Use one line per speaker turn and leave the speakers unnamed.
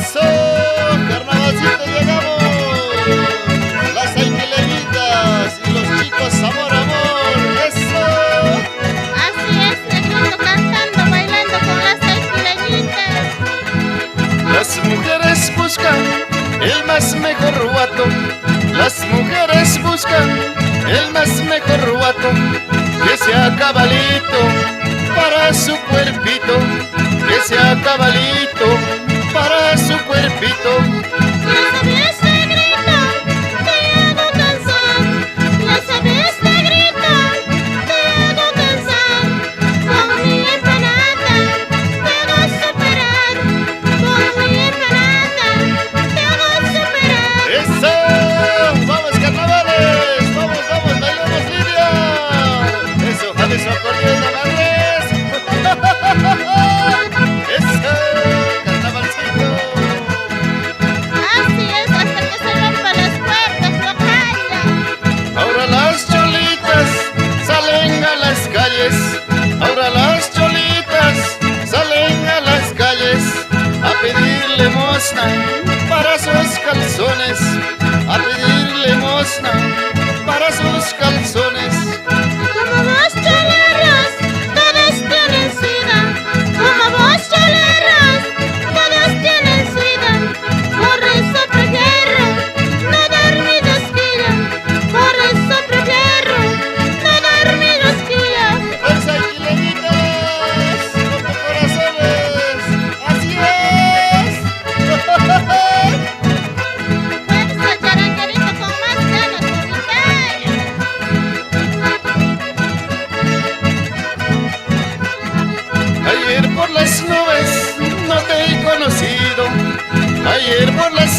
Eso, carnavalcito llegamos. Las aiquileñitas y los chicos amor, amor. Eso.
Así es, negrito, cantando, bailando con las aiquileñitas.
Las mujeres buscan el más mejor ruato. Las mujeres buscan el más mejor ruato. Que sea cabalito para su cuerpito. Que sea cabalito para su cuerpito.
Ya sabes, negrito, te hago cansar. Ya sabes, negrito, te hago cansar. Con mi empanada te hago superar. Con mi empanada te hago superar.
¡Eso! ¡Vamos, carnavales! ¡Vamos, vamos! ¡Bailemos, Lidia! ¡Eso! ¡Jale su acordeón, madres! ¡Eso! ¡Carnavalcito!
Así es, hasta que se rompan las puertas, no calla.
Ahora las cholitas salen a las calles. Ahora las cholitas salen a las calles a pedir limosna para sus calzones. A pedir limosna para sus calzones.
Como vos, choleros, todos tienen sida. Como vos, choleros, todos tienen sida. Por eso prefiero no dar mi desquilla. Por eso prefiero no dar mi desquilla.
¡Fuerza, aiquileñitas! ¡Con tus corazones! ¡Así es!
Fuerza, charanguerito, con más ganas, comitar.
Ayer por las nubes no te he conocido. Ayer por las